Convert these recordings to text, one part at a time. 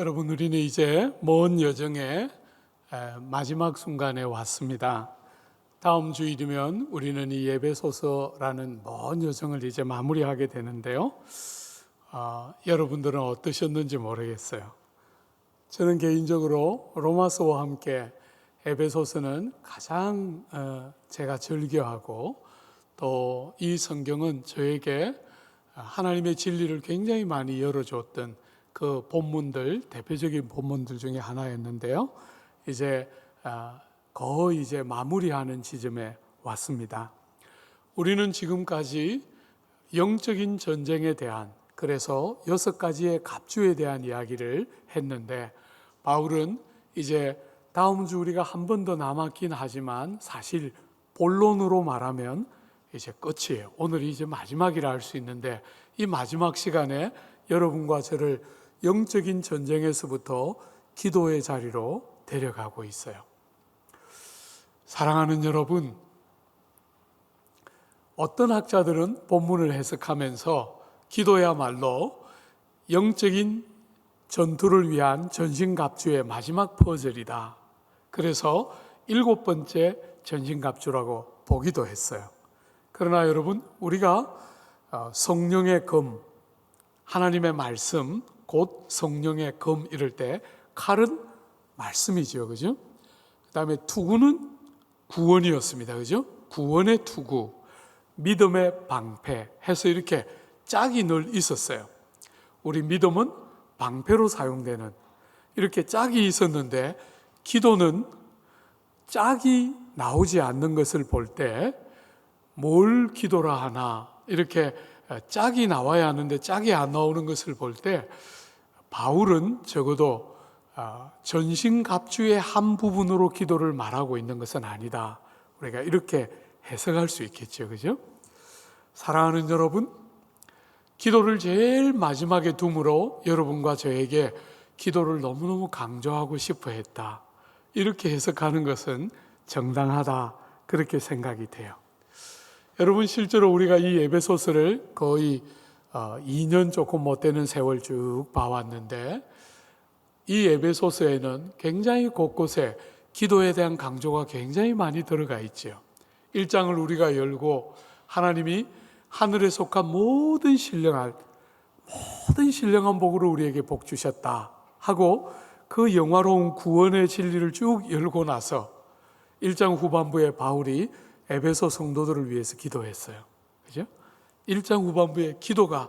여러분, 우리는 이제 먼 여정의 마지막 순간에 왔습니다. 다음 주일이면 우리는 이 에베소서라는 먼 여정을 이제 마무리하게 되는데요. 여러분들은 어떠셨는지 모르겠어요. 저는 개인적으로 로마서와 함께 에베소서는 가장 제가 즐겨하고, 또 이 성경은 저에게 하나님의 진리를 굉장히 많이 열어줬던 그 본문들, 대표적인 본문들 중에 하나였는데요. 이제 거의 이제 마무리하는 지점에 왔습니다. 우리는 지금까지 영적인 전쟁에 대한, 그래서 6가지의 갑주에 대한 이야기를 했는데, 바울은 이제 다음 주 우리가 한 번 더 남았긴 하지만 사실 본론으로 말하면 이제 끝이에요. 오늘이 이제 마지막이라 할 수 있는데, 이 마지막 시간에 여러분과 저를 영적인 전쟁에서부터 기도의 자리로 데려가고 있어요. 사랑하는 여러분, 어떤 학자들은 본문을 해석하면서 기도야말로 영적인 전투를 위한 전신갑주의 마지막 퍼즐이다. 그래서 7번째 전신갑주라고 보기도 했어요. 그러나 여러분, 우리가 성령의 검, 하나님의 말씀, 곧 성령의 검 이럴 때 칼은 말씀이죠, 그죠? 그 다음에 투구는 구원이었습니다, 그죠? 구원의 투구, 믿음의 방패 해서 이렇게 짝이 늘 있었어요. 우리 믿음은 방패로 사용되는 이렇게 짝이 있었는데, 기도는 짝이 나오지 않는 것을 볼 때 뭘 기도라 하나, 이렇게 짝이 나와야 하는데 짝이 안 나오는 것을 볼 때 바울은 적어도 전신갑주의 한 부분으로 기도를 말하고 있는 것은 아니다. 우리가 이렇게 해석할 수 있겠죠, 그죠? 사랑하는 여러분, 기도를 제일 마지막에 둠으로 여러분과 저에게 기도를 너무너무 강조하고 싶어 했다. 이렇게 해석하는 것은 정당하다. 그렇게 생각이 돼요. 여러분, 실제로 우리가 이 에베소서를 거의 2년 조금 못 되는 세월 쭉 봐왔는데, 이 에베소서에는 굉장히 곳곳에 기도에 대한 강조가 굉장히 많이 들어가 있죠. 1장을 우리가 열고 하나님이 하늘에 속한 모든 신령한 복으로 우리에게 복 주셨다 하고, 그 영화로운 구원의 진리를 쭉 열고 나서 1장 후반부에 바울이 에베소 성도들을 위해서 기도했어요. 그죠? 1장 후반부에 기도가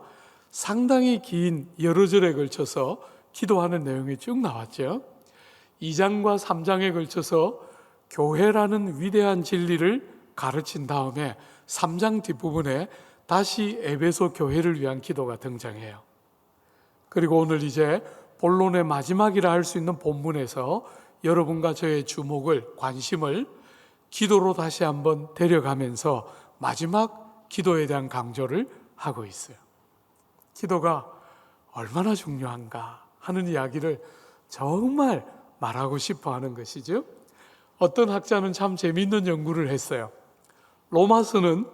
상당히 긴 여러 절에 걸쳐서 기도하는 내용이 쭉 나왔죠. 2장과 3장에 걸쳐서 교회라는 위대한 진리를 가르친 다음에 3장 뒷부분에 다시 에베소 교회를 위한 기도가 등장해요. 그리고 오늘 이제 본론의 마지막이라 할 수 있는 본문에서 여러분과 저의 주목을, 관심을 기도로 다시 한번 데려가면서 마지막 기도에 대한 강조를 하고 있어요. 기도가 얼마나 중요한가 하는 이야기를 정말 말하고 싶어 하는 것이죠. 어떤 학자는 참 재미있는 연구를 했어요. 로마서는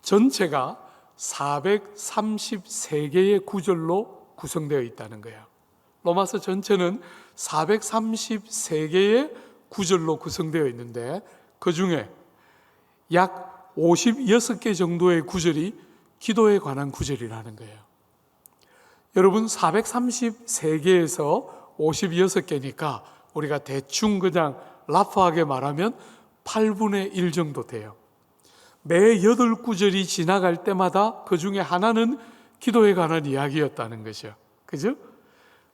전체가 433개의 구절로 구성되어 있다는 거예요. 로마서 전체는 433개의 구절로 구성되어 있는데, 그 중에 약 56개 정도의 구절이 기도에 관한 구절이라는 거예요. 여러분, 433개에서 56개니까 우리가 대충 그냥 라프하게 말하면 8분의 1 정도 돼요. 매 8구절이 지나갈 때마다 그 중에 하나는 기도에 관한 이야기였다는 것이요. 그죠?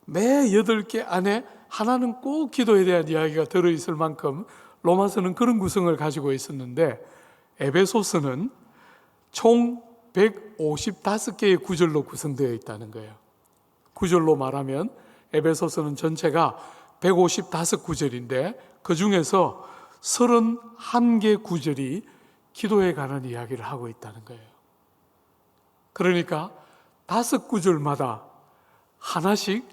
매 8개 안에 하나는 꼭 기도에 대한 이야기가 들어있을 만큼 로마서는 그런 구성을 가지고 있었는데, 에베소서는 총 155개의 구절로 구성되어 있다는 거예요. 구절로 말하면 에베소서는 전체가 155구절인데 그 중에서 31개 구절이 기도에 관한 이야기를 하고 있다는 거예요. 그러니까 5구절마다 하나씩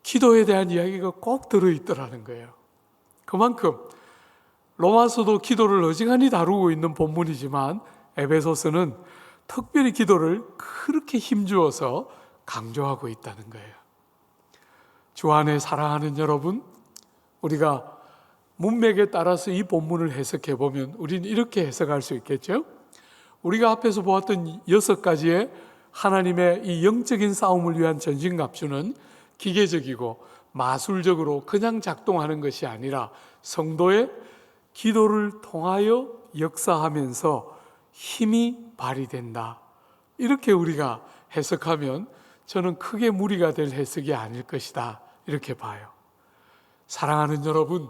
기도에 대한 이야기가 꼭 들어있더라는 거예요. 그만큼 로마서도 기도를 어지간히 다루고 있는 본문이지만 에베소서는 특별히 기도를 그렇게 힘주어서 강조하고 있다는 거예요. 주 안에 사랑하는 여러분, 우리가 문맥에 따라서 이 본문을 해석해 보면 우리는 이렇게 해석할 수 있겠죠. 우리가 앞에서 보았던 6가지의 하나님의 이 영적인 싸움을 위한 전신갑주는 기계적이고 마술적으로 그냥 작동하는 것이 아니라 성도의 기도를 통하여 역사하면서 힘이 발휘된다. 이렇게 우리가 해석하면 저는 크게 무리가 될 해석이 아닐 것이다. 이렇게 봐요. 사랑하는 여러분,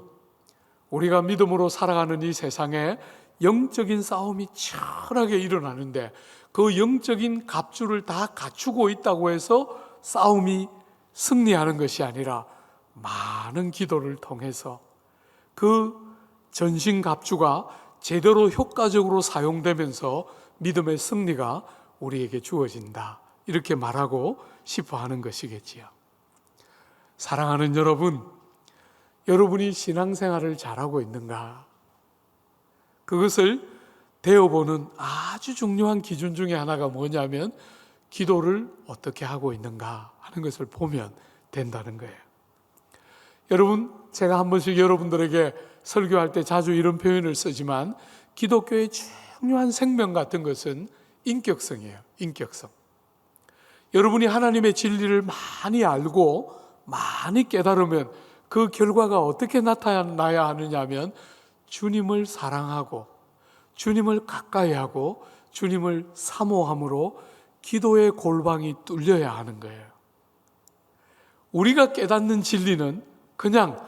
우리가 믿음으로 살아가는 이 세상에 영적인 싸움이 치열하게 일어나는데 그 영적인 갑주를 다 갖추고 있다고 해서 싸움이 승리하는 것이 아니라 많은 기도를 통해서 그 전신 갑주가 제대로 효과적으로 사용되면서 믿음의 승리가 우리에게 주어진다. 이렇게 말하고 싶어 하는 것이겠지요. 사랑하는 여러분, 여러분이 신앙생활을 잘하고 있는가? 그것을 되어보는 아주 중요한 기준 중에 하나가 뭐냐면 기도를 어떻게 하고 있는가 하는 것을 보면 된다는 거예요. 여러분, 제가 한 번씩 여러분들에게 설교할 때 자주 이런 표현을 쓰지만 기독교의 중요한 생명 같은 것은 인격성이에요. 인격성. 여러분이 하나님의 진리를 많이 알고 많이 깨달으면 그 결과가 어떻게 나타나야 하느냐 하면 주님을 사랑하고 주님을 가까이 하고 주님을 사모함으로 기도의 골방이 뚫려야 하는 거예요. 우리가 깨닫는 진리는 그냥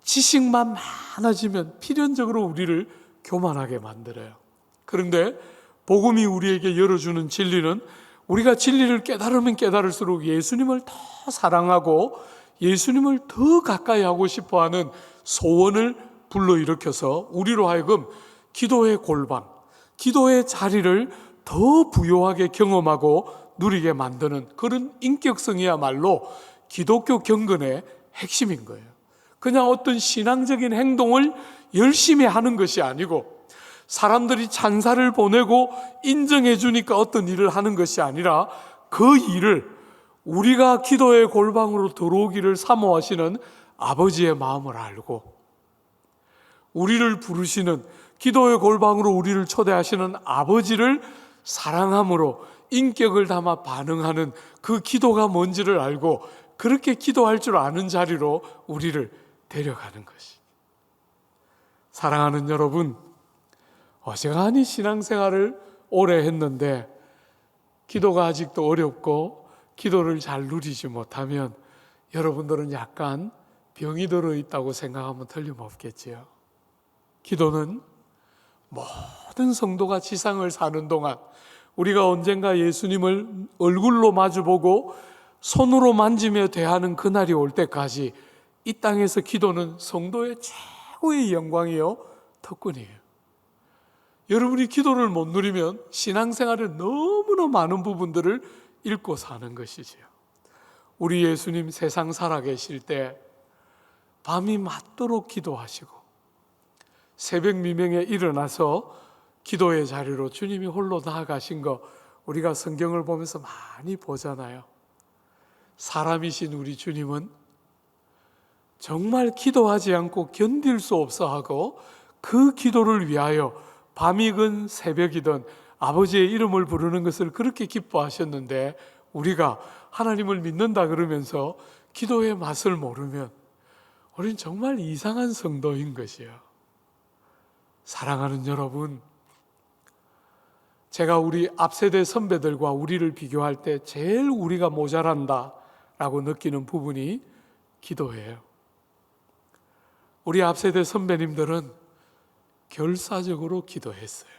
지식만 많아지면 필연적으로 우리를 교만하게 만들어요. 그런데 복음이 우리에게 열어주는 진리는 우리가 진리를 깨달으면 깨달을수록 예수님을 더 사랑하고 예수님을 더 가까이 하고 싶어하는 소원을 불러일으켜서 우리로 하여금 기도의 골방, 기도의 자리를 더 부요하게 경험하고 누리게 만드는 그런 인격성이야말로 기독교 경건의 핵심인 거예요. 그냥 어떤 신앙적인 행동을 열심히 하는 것이 아니고 사람들이 찬사를 보내고 인정해 주니까 어떤 일을 하는 것이 아니라 그 일을 우리가 기도의 골방으로 들어오기를 사모하시는 아버지의 마음을 알고 우리를 부르시는 기도의 골방으로 우리를 초대하시는 아버지를 사랑함으로 인격을 담아 반응하는 그 기도가 뭔지를 알고 그렇게 기도할 줄 아는 자리로 우리를 데려가는 것이. 사랑하는 여러분, 어지간히 신앙생활을 오래 했는데 기도가 아직도 어렵고 기도를 잘 누리지 못하면 여러분들은 약간 병이 들어 있다고 생각하면 틀림없겠지요. 기도는 모든 성도가 지상을 사는 동안 우리가 언젠가 예수님을 얼굴로 마주보고 손으로 만지며 대하는 그날이 올 때까지 이 땅에서 기도는 성도의 최고의 영광이요 특권이에요. 여러분이 기도를 못 누리면 신앙생활의 너무나 많은 부분들을 잃고 사는 것이지요. 우리 예수님 세상 살아계실 때 밤이 맞도록 기도하시고 새벽 미명에 일어나서 기도의 자리로 주님이 홀로 나아가신 거 우리가 성경을 보면서 많이 보잖아요. 사람이신 우리 주님은 정말 기도하지 않고 견딜 수 없어 하고 그 기도를 위하여 밤이든 새벽이든 아버지의 이름을 부르는 것을 그렇게 기뻐하셨는데 우리가 하나님을 믿는다 그러면서 기도의 맛을 모르면 우리는 정말 이상한 성도인 것이요. 사랑하는 여러분, 제가 우리 앞세대 선배들과 우리를 비교할 때 제일 우리가 모자란다라고 느끼는 부분이 기도예요. 우리 앞세대 선배님들은 결사적으로 기도했어요.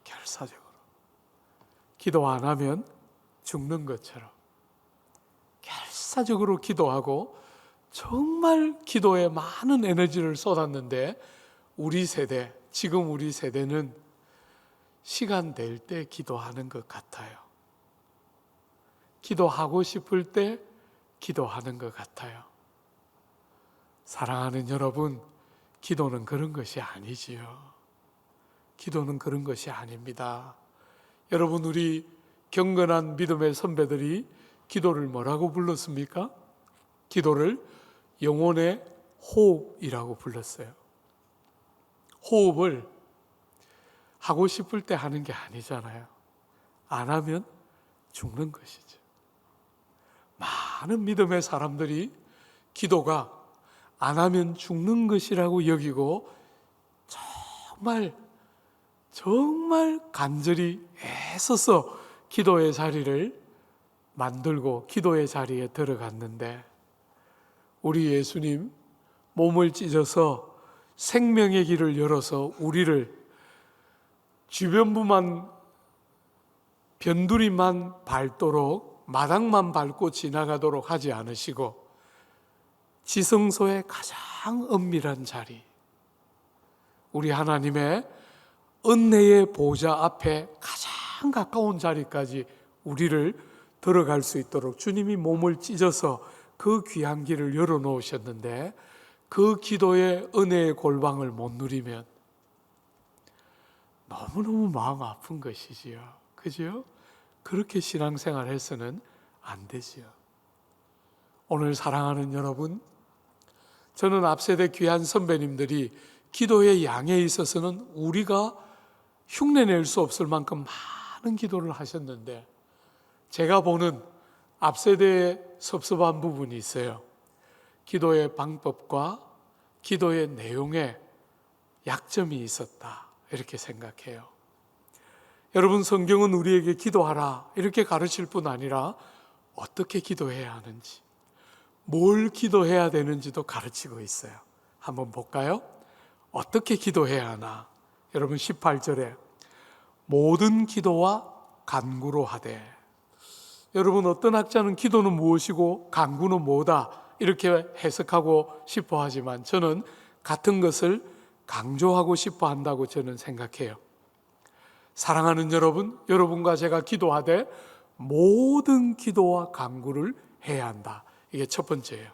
결사적으로. 기도 안 하면 죽는 것처럼 결사적으로 기도하고 정말 기도에 많은 에너지를 쏟았는데 우리 세대, 지금 우리 세대는 시간 될 때 기도하는 것 같아요. 기도하고 싶을 때 기도하는 것 같아요. 사랑하는 여러분, 기도는 그런 것이 아니지요. 기도는 그런 것이 아닙니다. 여러분, 우리 경건한 믿음의 선배들이 기도를 뭐라고 불렀습니까? 기도를 영혼의 호흡이라고 불렀어요. 호흡을 하고 싶을 때 하는 게 아니잖아요. 안 하면 죽는 것이죠. 많은 믿음의 사람들이 기도가 안 하면 죽는 것이라고 여기고 정말 간절히 애써서 기도의 자리를 만들고 기도의 자리에 들어갔는데 우리 예수님 몸을 찢어서 생명의 길을 열어서 우리를 주변부만 변두리만 밟도록 마당만 밟고 지나가도록 하지 않으시고 지성소의 가장 은밀한 자리, 우리 하나님의 은혜의 보좌 앞에 가장 가까운 자리까지 우리를 들어갈 수 있도록 주님이 몸을 찢어서 그 귀한 길을 열어놓으셨는데 그 기도의 은혜의 골방을 못 누리면 너무너무 마음 아픈 것이지요. 그죠? 그렇게 신앙생활 해서는 안 되지요. 오늘 사랑하는 여러분, 저는 앞세대 귀한 선배님들이 기도의 양에 있어서는 우리가 흉내낼 수 없을 만큼 많은 기도를 하셨는데 제가 보는 앞세대의 섭섭한 부분이 있어요. 기도의 방법과 기도의 내용에 약점이 있었다, 이렇게 생각해요. 여러분, 성경은 우리에게 기도하라 이렇게 가르칠 뿐 아니라 어떻게 기도해야 하는지, 뭘 기도해야 되는지도 가르치고 있어요. 한번 볼까요? 어떻게 기도해야 하나? 여러분, 18절에 모든 기도와 간구로 하되. 여러분, 어떤 학자는 기도는 무엇이고 간구는 뭐다 이렇게 해석하고 싶어 하지만 저는 같은 것을 강조하고 싶어 한다고 저는 생각해요. 사랑하는 여러분, 여러분과 제가 기도하되 모든 기도와 간구를 해야 한다. 이게 첫 번째예요.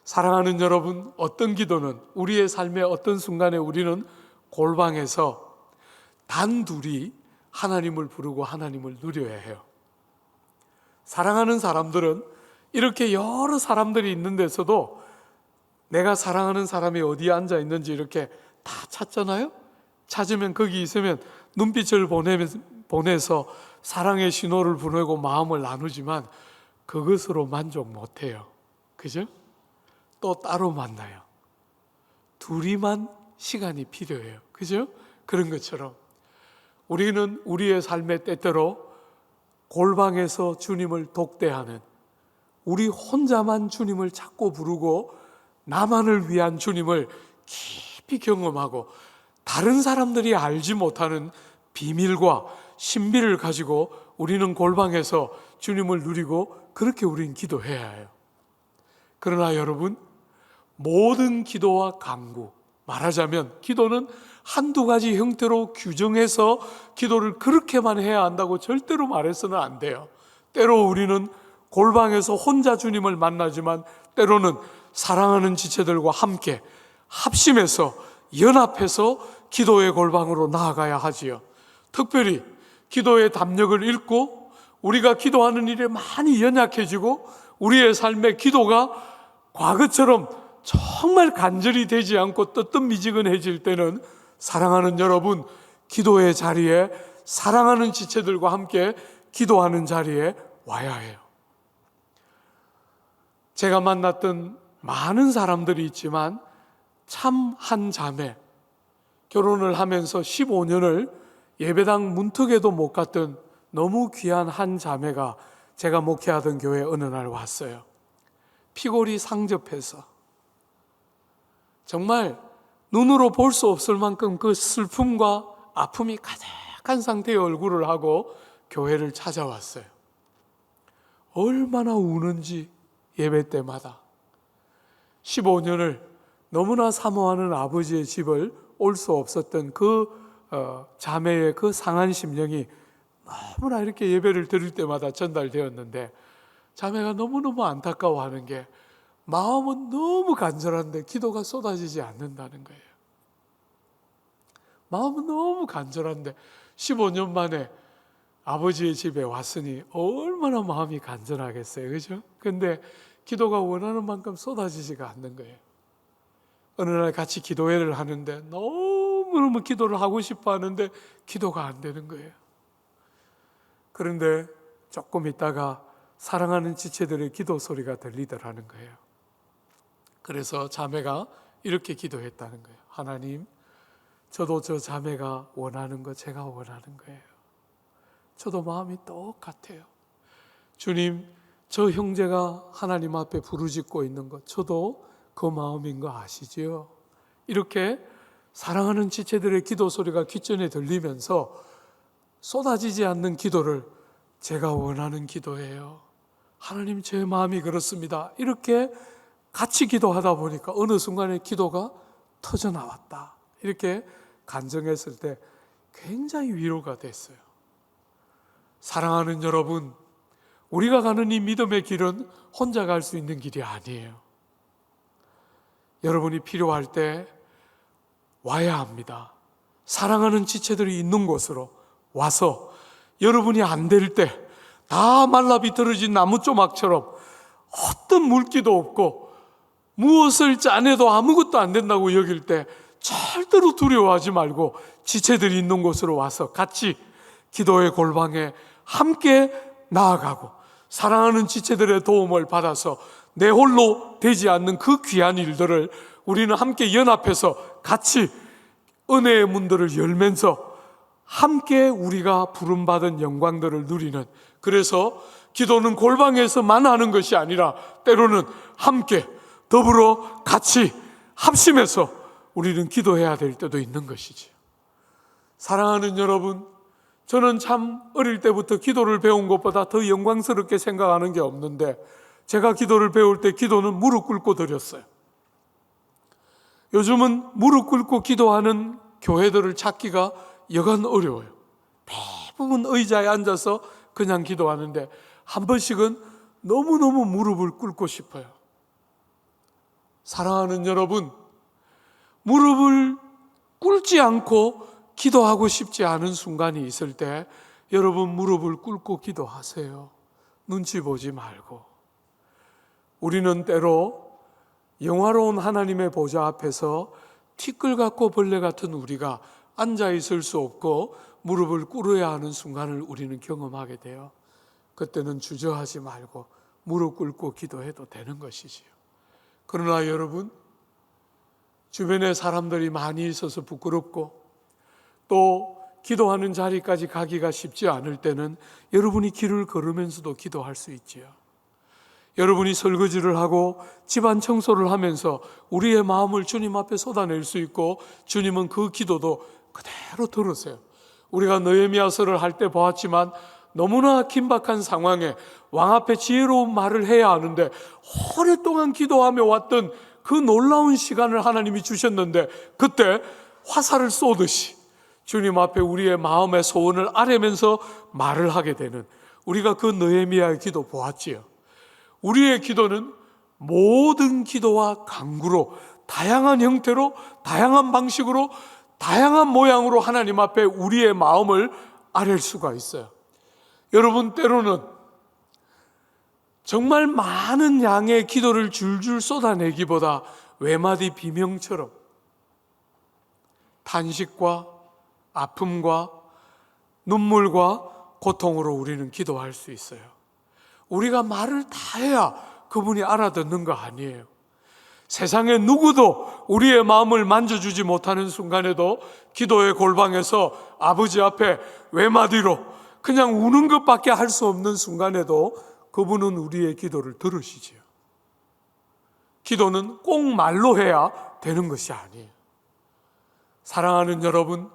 사랑하는 여러분, 어떤 기도는 우리의 삶의 어떤 순간에 우리는 골방에서 단둘이 하나님을 부르고 하나님을 누려야 해요. 사랑하는 사람들은 이렇게 여러 사람들이 있는 데서도 내가 사랑하는 사람이 어디에 앉아 있는지 이렇게 다 찾잖아요. 찾으면 거기 있으면 눈빛을 보내서 사랑의 신호를 보내고 마음을 나누지만 그것으로 만족 못해요. 그죠? 또 따로 만나요. 둘이만 시간이 필요해요. 그죠? 그런 것처럼 우리는 우리의 삶의 때때로 골방에서 주님을 독대하는, 우리 혼자만 주님을 찾고 부르고 나만을 위한 주님을 깊이 경험하고 다른 사람들이 알지 못하는 비밀과 신비를 가지고 우리는 골방에서 주님을 누리고 그렇게 우리는 기도해야 해요. 그러나 여러분, 모든 기도와 간구, 말하자면 기도는 한두 가지 형태로 규정해서 기도를 그렇게만 해야 한다고 절대로 말해서는 안 돼요. 때로 우리는 골방에서 혼자 주님을 만나지만 때로는 사랑하는 지체들과 함께 합심해서 연합해서 기도의 골방으로 나아가야 하지요. 특별히 기도의 담력을 잃고 우리가 기도하는 일에 많이 연약해지고 우리의 삶의 기도가 과거처럼 정말 간절히 되지 않고 뜨뜻미지근해질 때는 사랑하는 여러분, 기도의 자리에 사랑하는 지체들과 함께 기도하는 자리에 와야 해요. 제가 만났던 많은 사람들이 있지만 참 한 자매, 결혼을 하면서 15년을 예배당 문턱에도 못 갔던 너무 귀한 한 자매가 제가 목회하던 교회에 어느 날 왔어요. 피골이 상접해서 정말 눈으로 볼 수 없을 만큼 그 슬픔과 아픔이 가득한 상태의 얼굴을 하고 교회를 찾아왔어요. 얼마나 우는지 예배 때마다 15년을 너무나 사모하는 아버지의 집을 올 수 없었던 그 자매의 그 상한 심령이 너무나 이렇게 예배를 드릴 때마다 전달되었는데 자매가 너무너무 안타까워하는 게 마음은 너무 간절한데 기도가 쏟아지지 않는다는 거예요. 마음은 너무 간절한데 15년 만에 아버지의 집에 왔으니 얼마나 마음이 간절하겠어요. 그죠? 근데 기도가 원하는 만큼 쏟아지지가 않는 거예요. 어느 날 같이 기도회를 하는데 너무너무 기도를 하고 싶어 하는데 기도가 안 되는 거예요. 그런데 조금 있다가 사랑하는 지체들의 기도 소리가 들리더라는 거예요. 그래서 자매가 이렇게 기도했다는 거예요. 하나님, 저도 저 자매가 원하는 거 제가 원하는 거예요. 저도 마음이 똑같아요. 주님, 저 형제가 하나님 앞에 부르짖고 있는 것 저도 그 마음인 거 아시지요? 이렇게 사랑하는 지체들의 기도 소리가 귓전에 들리면서 쏟아지지 않는 기도를 제가 원하는 기도예요. 하나님, 제 마음이 그렇습니다. 이렇게 같이 기도하다 보니까 어느 순간에 기도가 터져나왔다. 이렇게 간증했을 때 굉장히 위로가 됐어요. 사랑하는 여러분, 우리가 가는 이 믿음의 길은 혼자 갈 수 있는 길이 아니에요. 여러분이 필요할 때 와야 합니다. 사랑하는 지체들이 있는 곳으로 와서 여러분이 안 될 때 다 말라 비틀어진 나무조막처럼 어떤 물기도 없고 무엇을 짜내도 아무것도 안 된다고 여길 때 절대로 두려워하지 말고 지체들이 있는 곳으로 와서 같이 기도의 골방에 함께 나아가고 사랑하는 지체들의 도움을 받아서 내 홀로 되지 않는 그 귀한 일들을 우리는 함께 연합해서 같이 은혜의 문들을 열면서 함께 우리가 부름받은 영광들을 누리는, 그래서 기도는 골방에서만 하는 것이 아니라 때로는 함께 더불어 같이 합심해서 우리는 기도해야 될 때도 있는 것이지. 사랑하는 여러분, 저는 참 어릴 때부터 기도를 배운 것보다 더 영광스럽게 생각하는 게 없는데, 제가 기도를 배울 때 기도는 무릎 꿇고 드렸어요. 요즘은 무릎 꿇고 기도하는 교회들을 찾기가 여간 어려워요. 대부분 의자에 앉아서 그냥 기도하는데 한 번씩은 너무너무 무릎을 꿇고 싶어요. 사랑하는 여러분, 무릎을 꿇지 않고 기도하고 싶지 않은 순간이 있을 때 여러분 무릎을 꿇고 기도하세요. 눈치 보지 말고. 우리는 때로 영화로운 하나님의 보좌 앞에서 티끌 같고 벌레 같은 우리가 앉아 있을 수 없고 무릎을 꿇어야 하는 순간을 우리는 경험하게 돼요. 그때는 주저하지 말고 무릎 꿇고 기도해도 되는 것이지요. 그러나 여러분, 주변에 사람들이 많이 있어서 부끄럽고 또 기도하는 자리까지 가기가 쉽지 않을 때는 여러분이 길을 걸으면서도 기도할 수 있지요. 여러분이 설거지를 하고 집안 청소를 하면서 우리의 마음을 주님 앞에 쏟아낼 수 있고 주님은 그 기도도 그대로 들으세요. 우리가 느헤미야서를 할 때 보았지만 너무나 긴박한 상황에 왕 앞에 지혜로운 말을 해야 하는데 오랫동안 기도하며 왔던 그 놀라운 시간을 하나님이 주셨는데 그때 화살을 쏘듯이 주님 앞에 우리의 마음의 소원을 아뢰면서 말을 하게 되는, 우리가 그 느헤미야의 기도 보았지요. 우리의 기도는 모든 기도와 간구로 다양한 형태로 다양한 방식으로 다양한 모양으로 하나님 앞에 우리의 마음을 아랠 수가 있어요. 여러분, 때로는 정말 많은 양의 기도를 줄줄 쏟아내기보다 외마디 비명처럼 탄식과 아픔과 눈물과 고통으로 우리는 기도할 수 있어요. 우리가 말을 다 해야 그분이 알아듣는 거 아니에요. 세상에 누구도 우리의 마음을 만져주지 못하는 순간에도 기도의 골방에서 아버지 앞에 외마디로 그냥 우는 것밖에 할 수 없는 순간에도 그분은 우리의 기도를 들으시지요. 기도는 꼭 말로 해야 되는 것이 아니에요. 사랑하는 여러분,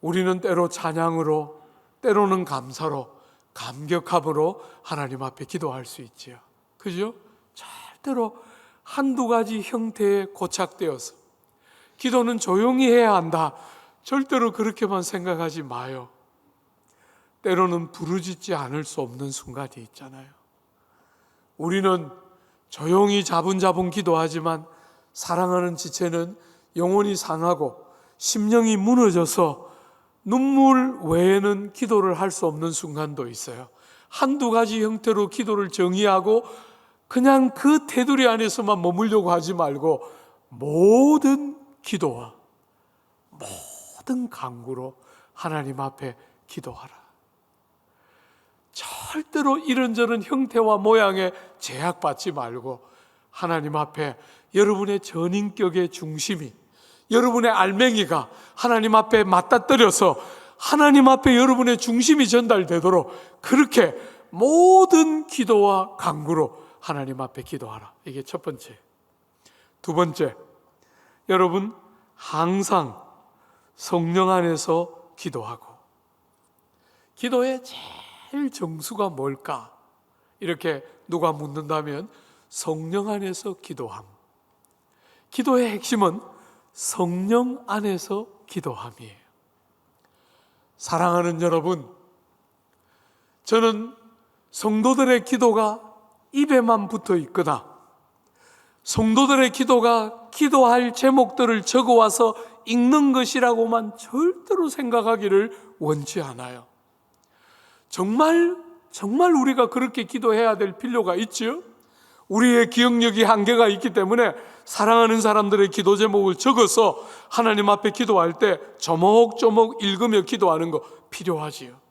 우리는 때로 찬양으로, 때로는 감사로, 감격함으로 하나님 앞에 기도할 수 있지요. 그죠? 절대로 한두 가지 형태에 고착되어서 기도는 조용히 해야 한다, 절대로 그렇게만 생각하지 마요. 때로는 부르짖지 않을 수 없는 순간이 있잖아요. 우리는 조용히 자분자분 기도하지만 사랑하는 지체는 영혼이 상하고 심령이 무너져서 눈물 외에는 기도를 할 수 없는 순간도 있어요. 한두 가지 형태로 기도를 정의하고 그냥 그 테두리 안에서만 머물려고 하지 말고 모든 기도와 모든 간구로 하나님 앞에 기도하라. 절대로 이런저런 형태와 모양에 제약받지 말고 하나님 앞에 여러분의 전인격의 중심이, 여러분의 알맹이가 하나님 앞에 맞닥뜨려서 하나님 앞에 여러분의 중심이 전달되도록 그렇게 모든 기도와 간구로 하나님 앞에 기도하라. 이게 첫 번째. 두 번째, 여러분 항상 성령 안에서 기도하고, 기도의 제일 정수가 뭘까? 이렇게 누가 묻는다면 성령 안에서 기도함. 기도의 핵심은 성령 안에서 기도함이에요. 사랑하는 여러분, 저는 성도들의 기도가 입에만 붙어 있거나 성도들의 기도가 기도할 제목들을 적어와서 읽는 것이라고만 절대로 생각하기를 원치 않아요. 정말 우리가 그렇게 기도해야 될 필요가 있지요? 우리의 기억력이 한계가 있기 때문에 사랑하는 사람들의 기도 제목을 적어서 하나님 앞에 기도할 때 조목조목 읽으며 기도하는 거 필요하지요.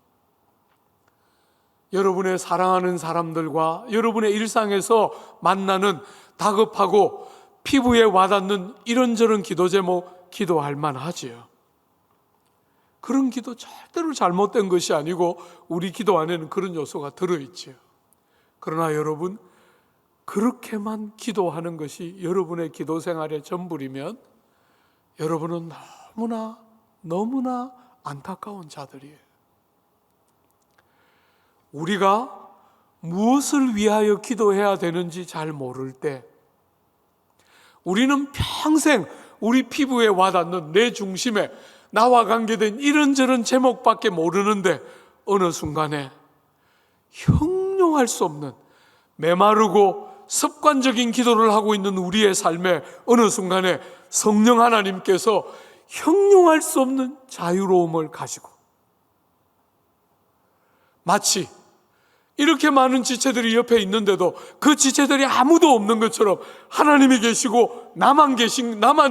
여러분의 사랑하는 사람들과 여러분의 일상에서 만나는 다급하고 피부에 와닿는 이런저런 기도 제목 기도할 만하지요. 그런 기도 절대로 잘못된 것이 아니고 우리 기도 안에는 그런 요소가 들어있지요. 그러나 여러분, 그렇게만 기도하는 것이 여러분의 기도 생활의 전부이면 여러분은 너무나 안타까운 자들이에요. 우리가 무엇을 위하여 기도해야 되는지 잘 모를 때 우리는 평생 우리 피부에 와닿는 내 중심에 나와 관계된 이런저런 제목밖에 모르는데 어느 순간에 형용할 수 없는 메마르고 습관적인 기도를 하고 있는 우리의 삶에 어느 순간에 성령 하나님께서 형용할 수 없는 자유로움을 가지고 마치 이렇게 많은 지체들이 옆에 있는데도 그 지체들이 아무도 없는 것처럼 하나님이 계시고 나만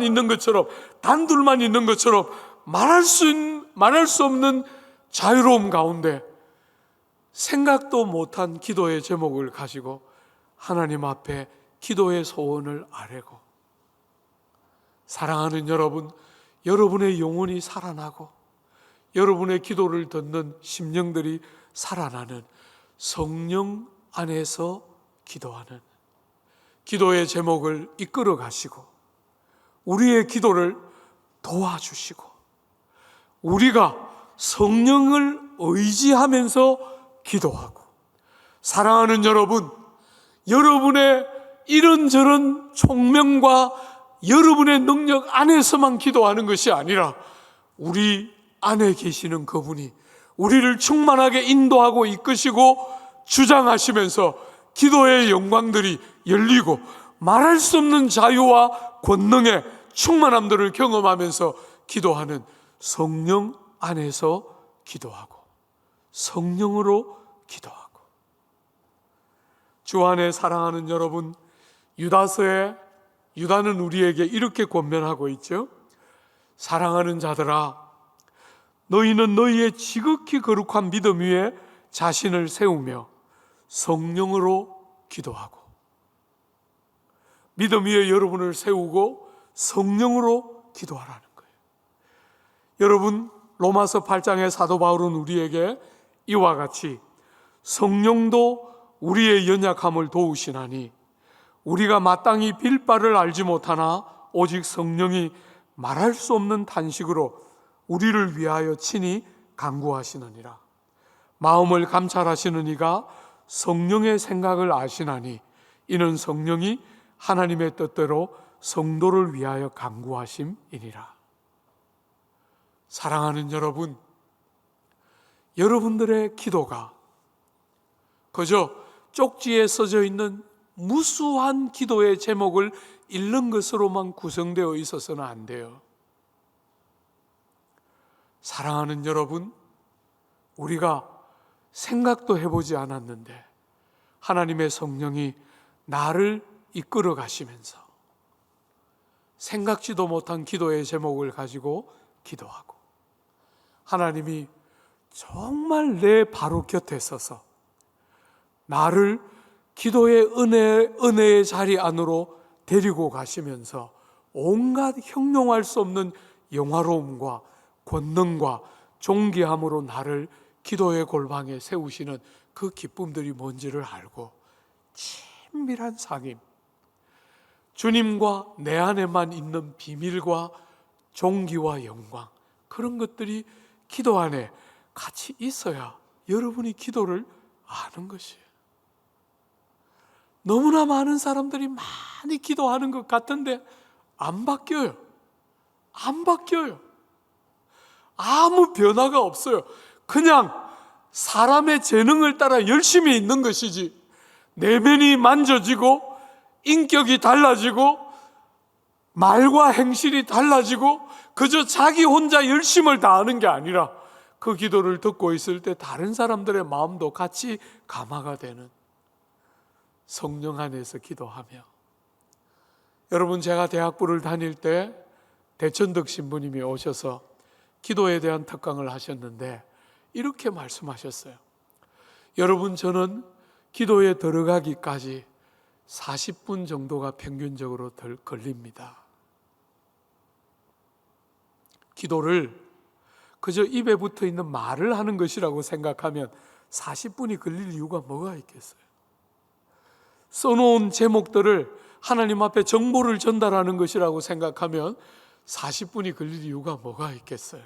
있는 것처럼 단둘만 있는 것처럼 말할 수 없는 자유로움 가운데 생각도 못한 기도의 제목을 가지고 하나님 앞에 기도의 소원을 아뢰고, 사랑하는 여러분, 여러분의 영혼이 살아나고 여러분의 기도를 듣는 심령들이 살아나는 성령 안에서 기도하는 기도의 제목을 이끌어 가시고 우리의 기도를 도와주시고 우리가 성령을 의지하면서 기도하고, 사랑하는 여러분, 여러분의 이런저런 총명과 여러분의 능력 안에서만 기도하는 것이 아니라 우리 안에 계시는 그분이 우리를 충만하게 인도하고 이끄시고 주장하시면서 기도의 영광들이 열리고 말할 수 없는 자유와 권능의 충만함들을 경험하면서 기도하는 성령 안에서 기도하고 성령으로 기도하고, 주 안에 사랑하는 여러분, 유다는 우리에게 이렇게 권면하고 있죠. 사랑하는 자들아, 너희는 너희의 지극히 거룩한 믿음 위에 자신을 세우며 성령으로 기도하고, 믿음 위에 여러분을 세우고 성령으로 기도하라는 거예요. 여러분, 로마서 8장의 사도 바울은 우리에게 이와 같이 성령도 우리의 연약함을 도우시나니 우리가 마땅히 빌 바를 알지 못하나 오직 성령이 말할 수 없는 탄식으로 우리를 위하여 친히 간구하시느니라. 마음을 감찰하시는 이가 성령의 생각을 아시나니 이는 성령이 하나님의 뜻대로 성도를 위하여 간구하심이니라. 사랑하는 여러분, 여러분들의 기도가 그저 쪽지에 써져 있는 무수한 기도의 제목을 읽는 것으로만 구성되어 있어서는 안 돼요. 사랑하는 여러분, 우리가 생각도 해보지 않았는데 하나님의 성령이 나를 이끌어 가시면서 생각지도 못한 기도의 제목을 가지고 기도하고, 하나님이 정말 내 바로 곁에 서서 나를 기도의 은혜의 자리 안으로 데리고 가시면서 온갖 형용할 수 없는 영화로움과 권능과 존귀함으로 나를 기도의 골방에 세우시는 그 기쁨들이 뭔지를 알고 친밀한 상임, 주님과 내 안에만 있는 비밀과 존귀와 영광, 그런 것들이 기도 안에 같이 있어야 여러분이 기도를 아는 것이에요. 너무나 많은 사람들이 많이 기도하는 것 같은데 안 바뀌어요. 안 바뀌어요. 아무 변화가 없어요. 그냥 사람의 재능을 따라 열심히 있는 것이지, 내면이 만져지고 인격이 달라지고 말과 행실이 달라지고 그저 자기 혼자 열심을 다하는 게 아니라 그 기도를 듣고 있을 때 다른 사람들의 마음도 같이 감화가 되는 성령 안에서 기도하며. 여러분, 제가 대학부를 다닐 때 대천덕 신부님이 오셔서 기도에 대한 특강을 하셨는데 이렇게 말씀하셨어요. 여러분, 저는 기도에 들어가기까지 40분 정도가 평균적으로 걸립니다. 기도를 그저 입에 붙어 있는 말을 하는 것이라고 생각하면 40분이 걸릴 이유가 뭐가 있겠어요? 써놓은 제목들을 하나님 앞에 정보를 전달하는 것이라고 생각하면 40분이 걸릴 이유가 뭐가 있겠어요?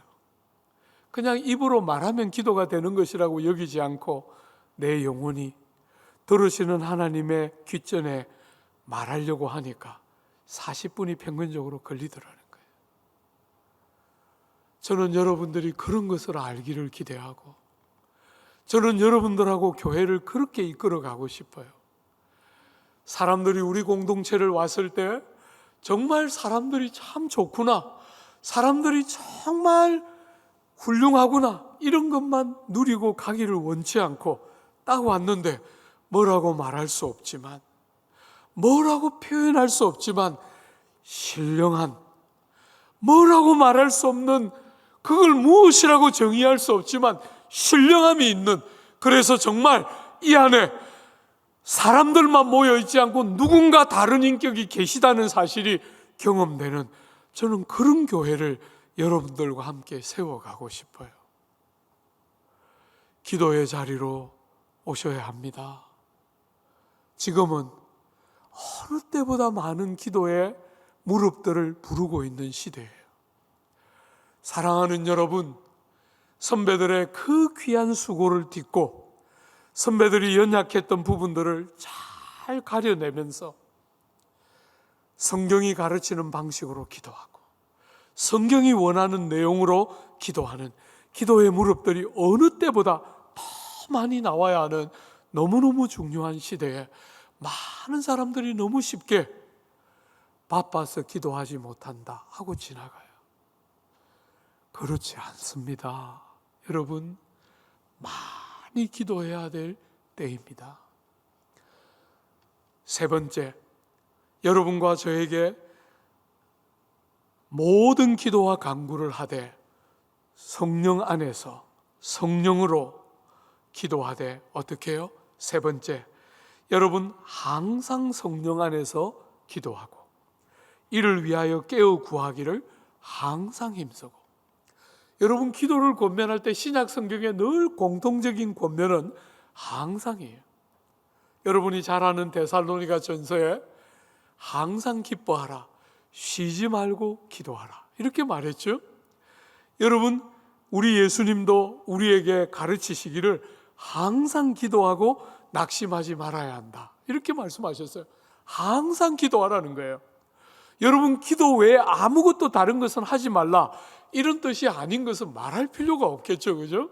그냥 입으로 말하면 기도가 되는 것이라고 여기지 않고 내 영혼이 들으시는 하나님의 귓전에 말하려고 하니까 40분이 평균적으로 걸리더라는 거예요. 저는 여러분들이 그런 것을 알기를 기대하고, 저는 여러분들하고 교회를 그렇게 이끌어가고 싶어요. 사람들이 우리 공동체를 왔을 때 정말 사람들이 참 좋구나, 사람들이 정말 훌륭하구나, 이런 것만 누리고 가기를 원치 않고 딱 왔는데 뭐라고 말할 수 없지만, 뭐라고 표현할 수 없지만 신령한, 뭐라고 말할 수 없는, 그걸 무엇이라고 정의할 수 없지만 신령함이 있는, 그래서 정말 이 안에 사람들만 모여 있지 않고 누군가 다른 인격이 계시다는 사실이 경험되는, 저는 그런 교회를 여러분들과 함께 세워가고 싶어요. 기도의 자리로 오셔야 합니다. 지금은 어느 때보다 많은 기도의 무릎들을 부르고 있는 시대예요. 사랑하는 여러분, 선배들의 그 귀한 수고를 딛고 선배들이 연약했던 부분들을 잘 가려내면서 성경이 가르치는 방식으로 기도하고 성경이 원하는 내용으로 기도하는 기도의 무릎들이 어느 때보다 더 많이 나와야 하는 너무너무 중요한 시대에 많은 사람들이 너무 쉽게 바빠서 기도하지 못한다 하고 지나가요. 그렇지 않습니다. 여러분, 많이 기도해야 될 때입니다. 세 번째, 여러분과 저에게 모든 기도와 간구를 하되 성령 안에서 성령으로 기도하되 어떻게 해요? 세 번째, 여러분 항상 성령 안에서 기도하고 이를 위하여 깨어 구하기를 항상 힘쓰고. 여러분, 기도를 권면할 때 신약 성경에 늘 공통적인 권면은 항상이에요. 여러분이 잘 아는 데살로니가 전서에 항상 기뻐하라, 쉬지 말고 기도하라, 이렇게 말했죠. 여러분, 우리 예수님도 우리에게 가르치시기를 항상 기도하고 낙심하지 말아야 한다, 이렇게 말씀하셨어요. 항상 기도하라는 거예요. 여러분, 기도 외에 아무것도 다른 것은 하지 말라, 이런 뜻이 아닌 것은 말할 필요가 없겠죠, 그죠?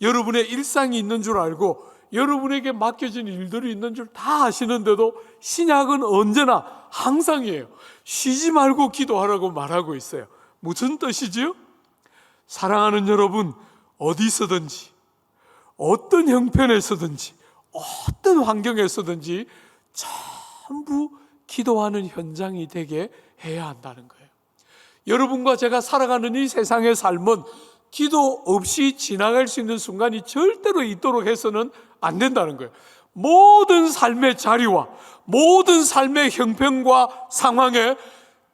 여러분의 일상이 있는 줄 알고 여러분에게 맡겨진 일들이 있는 줄 다 아시는데도 신약은 언제나 항상이에요. 쉬지 말고 기도하라고 말하고 있어요. 무슨 뜻이지요? 사랑하는 여러분, 어디서든지 어떤 형편에서든지 어떤 환경에서든지 전부 기도하는 현장이 되게 해야 한다는 거예요. 여러분과 제가 살아가는 이 세상의 삶은 기도 없이 지나갈 수 있는 순간이 절대로 있도록 해서는 안 된다는 거예요. 모든 삶의 자리와 모든 삶의 형편과 상황에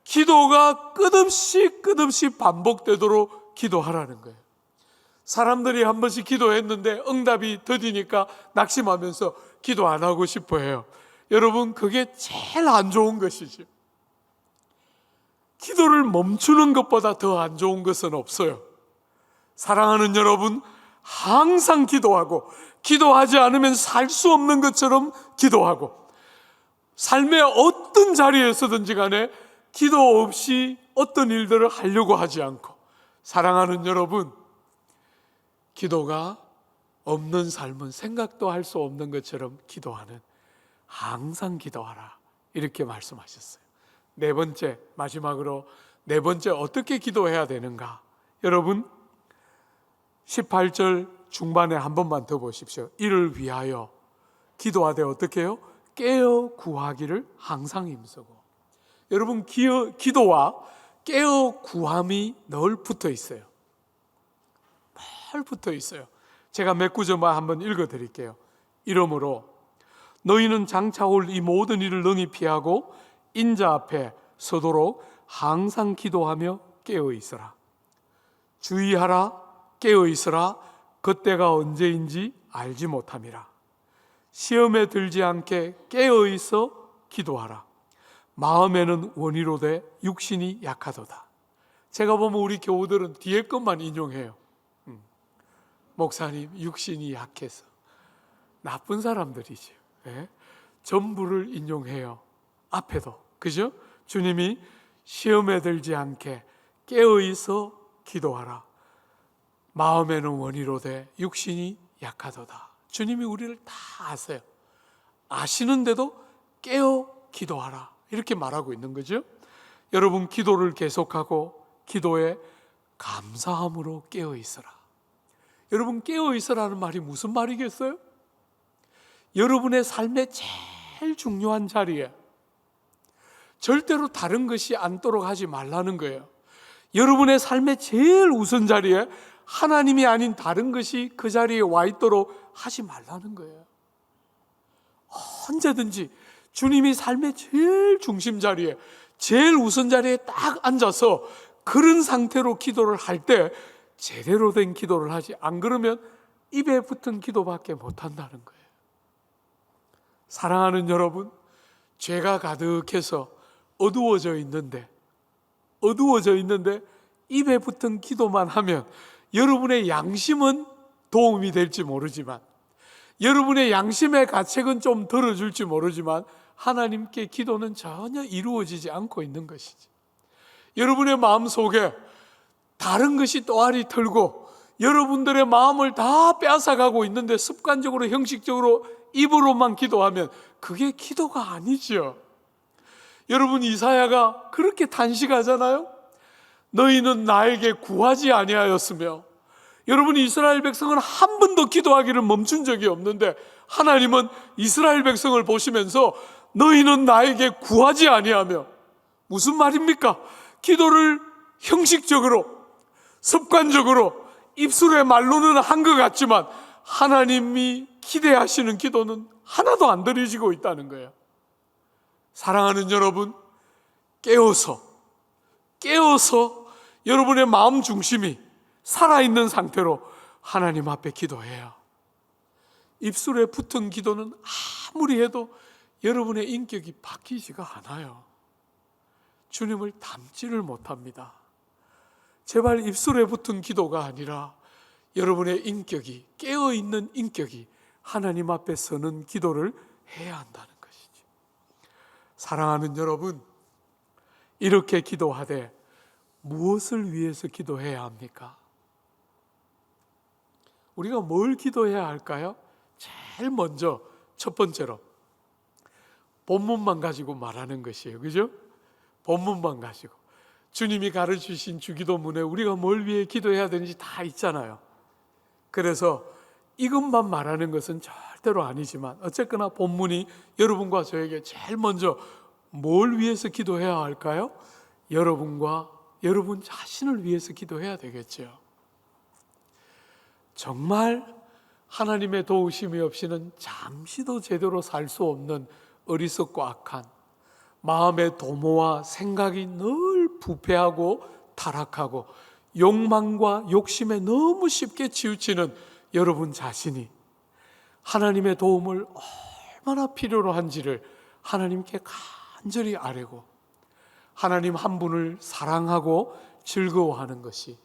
기도가 끝없이 반복되도록 기도하라는 거예요. 사람들이 한 번씩 기도했는데 응답이 더디니까 낙심하면서 기도 안 하고 싶어 해요. 여러분, 그게 제일 안 좋은 것이죠. 기도를 멈추는 것보다 더 안 좋은 것은 없어요. 사랑하는 여러분, 항상 기도하고, 기도하지 않으면 살 수 없는 것처럼 기도하고, 삶의 어떤 자리에서든지 간에 기도 없이 어떤 일들을 하려고 하지 않고, 사랑하는 여러분, 기도가 없는 삶은 생각도 할 수 없는 것처럼 기도하는, 항상 기도하라, 이렇게 말씀하셨어요. 네 번째, 마지막으로 네 번째, 어떻게 기도해야 되는가? 여러분, 18절 중반에 한 번만 더 보십시오. 이를 위하여 기도하되 어떻게 해요? 깨어 구하기를 항상 힘쓰고. 여러분, 기도와 깨어 구함이 늘 붙어 있어요. 늘 붙어 있어요. 제가 몇 구절만 한번 읽어 드릴게요. 이러므로 너희는 장차 올 이 모든 일을 능히 피하고 인자 앞에 서도록 항상 기도하며 깨어 있으라. 주의하라, 깨어 있으라. 그때가 언제인지 알지 못함이라. 시험에 들지 않게 깨어 있어 기도하라. 마음에는 원이로되 육신이 약하도다. 제가 보면 우리 교우들은 뒤에 것만 인용해요. 목사님, 육신이 약해서. 나쁜 사람들이죠. 네? 전부를 인용해요. 앞에도. 그죠? 주님이 시험에 들지 않게 깨어 있어 기도하라. 마음에는 원이로되 육신이 약하도다. 주님이 우리를 다 아세요. 아시는데도 깨어 기도하라, 이렇게 말하고 있는 거죠. 여러분, 기도를 계속하고 기도에 감사함으로 깨어 있으라. 여러분, 깨어 있으라는 말이 무슨 말이겠어요? 여러분의 삶의 제일 중요한 자리에 절대로 다른 것이 앉도록 하지 말라는 거예요. 여러분의 삶의 제일 우선 자리에 하나님이 아닌 다른 것이 그 자리에 와 있도록 하지 말라는 거예요. 언제든지 주님이 삶의 제일 중심 자리에, 제일 우선 자리에 딱 앉아서 그런 상태로 기도를 할 때 제대로 된 기도를 하지, 안 그러면 입에 붙은 기도밖에 못한다는 거예요. 사랑하는 여러분, 죄가 가득해서 어두워져 있는데 입에 붙은 기도만 하면 여러분의 양심은 도움이 될지 모르지만, 여러분의 양심의 가책은 좀 덜어줄지 모르지만 하나님께 기도는 전혀 이루어지지 않고 있는 것이지. 여러분의 마음속에 다른 것이 또아리 털고 여러분들의 마음을 다 빼앗아가고 있는데 습관적으로, 형식적으로 입으로만 기도하면 그게 기도가 아니죠. 여러분, 이사야가 그렇게 탄식하잖아요. 너희는 나에게 구하지 아니하였으며. 여러분, 이스라엘 백성은 한 번도 기도하기를 멈춘 적이 없는데 하나님은 이스라엘 백성을 보시면서 너희는 나에게 구하지 아니하며. 무슨 말입니까? 기도를 형식적으로, 습관적으로 입술의 말로는 한 것 같지만 하나님이 기대하시는 기도는 하나도 안 드려지고 있다는 거예요. 사랑하는 여러분, 깨어서 여러분의 마음 중심이 살아있는 상태로 하나님 앞에 기도해요. 입술에 붙은 기도는 아무리 해도 여러분의 인격이 바뀌지가 않아요. 주님을 닮지를 못합니다. 제발 입술에 붙은 기도가 아니라 여러분의 인격이, 깨어있는 인격이 하나님 앞에 서는 기도를 해야 한다는 것이죠. 사랑하는 여러분, 이렇게 기도하되 무엇을 위해서 기도해야 합니까? 우리가 뭘 기도해야 할까요? 제일 먼저 첫 번째로 본문만 가지고 말하는 것이에요. 그죠? 본문만 가지고 주님이 가르치신 주기도문에 우리가 뭘 위해 기도해야 되는지 다 있잖아요. 그래서 이것만 말하는 것은 절대로 아니지만 어쨌거나 본문이 여러분과 저에게 제일 먼저 뭘 위해서 기도해야 할까요? 여러분과 여러분 자신을 위해서 기도해야 되겠죠. 정말 하나님의 도우심이 없이는 잠시도 제대로 살 수 없는 어리석고 악한 마음의 도모와 생각이 늘 부패하고 타락하고 욕망과 욕심에 너무 쉽게 치우치는 여러분 자신이 하나님의 도움을 얼마나 필요로 한지를 하나님께 간절히 아뢰고 하나님 한 분을 사랑하고 즐거워하는 것이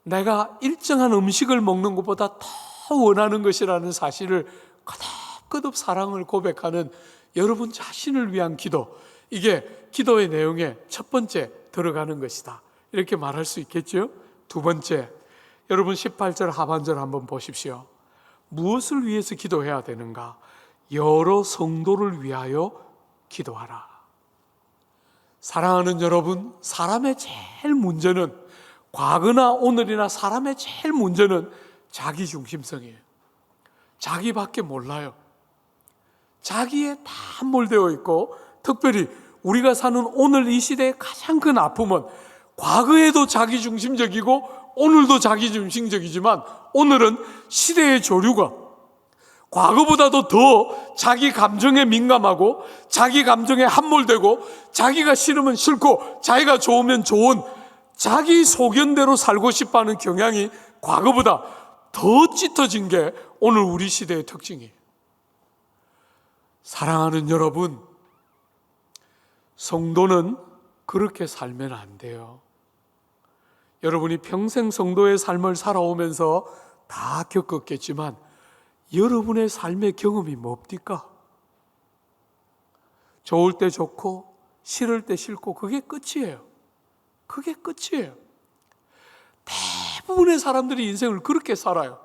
내가 일정한 음식을 먹는 것보다 더 원하는 것이라는 사실을 거듭거듭 사랑을 고백하는 여러분 자신을 위한 기도, 이게 기도의 내용의 첫 번째 들어가는 것이다, 이렇게 말할 수 있겠죠. 두 번째, 여러분 18절 하반절 한번 보십시오. 무엇을 위해서 기도해야 되는가? 여러 성도를 위하여 기도하라. 사랑하는 여러분, 사람의 제일 문제는, 과거나 오늘이나 사람의 제일 문제는 자기중심성이에요. 자기밖에 몰라요. 자기에 다 함몰되어 있고, 특별히 우리가 사는 오늘 이 시대의 가장 큰 아픔은 과거에도 자기중심적이고 오늘도 자기중심적이지만 오늘은 시대의 조류가 과거보다도 더 자기 감정에 민감하고 자기 감정에 함몰되고 자기가 싫으면 싫고 자기가 좋으면 좋은 자기 소견대로 살고 싶어하는 경향이 과거보다 더 짙어진 게 오늘 우리 시대의 특징이에요. 사랑하는 여러분, 성도는 그렇게 살면 안 돼요. 여러분이 평생 성도의 삶을 살아오면서 다 겪었겠지만 여러분의 삶의 경험이 뭡니까? 좋을 때 좋고 싫을 때 싫고 그게 끝이에요. 그게 끝이에요. 대부분의 사람들이 인생을 그렇게 살아요.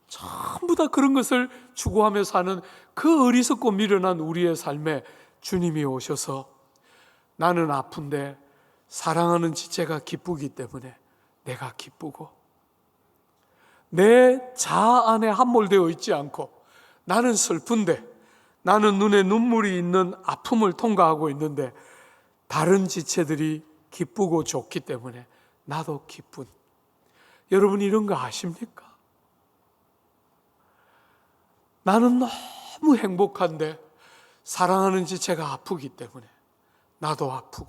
전부 다 그런 것을 추구하며 사는 그 어리석고 미련한 우리의 삶에 주님이 오셔서 나는 아픈데 사랑하는 지체가 기쁘기 때문에 내가 기쁘고 내 자아 안에 함몰되어 있지 않고 나는 슬픈데 나는 눈에 눈물이 있는 아픔을 통과하고 있는데 다른 지체들이 기쁘고 좋기 때문에 나도 기쁜, 여러분 이런 거 아십니까? 나는 너무 행복한데 사랑하는 지체가 아프기 때문에 나도 아프고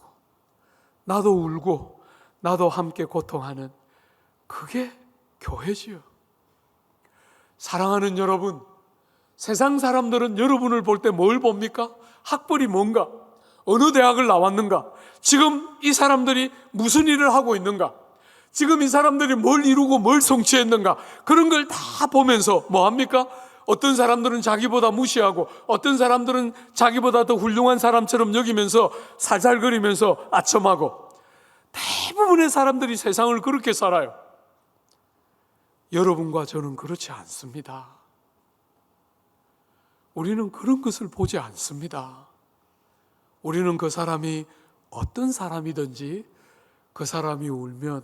나도 울고 나도 함께 고통하는, 그게 교회지요. 사랑하는 여러분, 세상 사람들은 여러분을 볼 때 뭘 봅니까? 학벌이 뭔가? 어느 대학을 나왔는가? 지금 이 사람들이 무슨 일을 하고 있는가? 지금 이 사람들이 뭘 이루고 뭘 성취했는가? 그런 걸 다 보면서 뭐합니까? 어떤 사람들은 자기보다 무시하고 어떤 사람들은 자기보다 더 훌륭한 사람처럼 여기면서 살살거리면서 아첨하고, 대부분의 사람들이 세상을 그렇게 살아요. 여러분과 저는 그렇지 않습니다. 우리는 그런 것을 보지 않습니다. 우리는 그 사람이 어떤 사람이든지 그 사람이 울면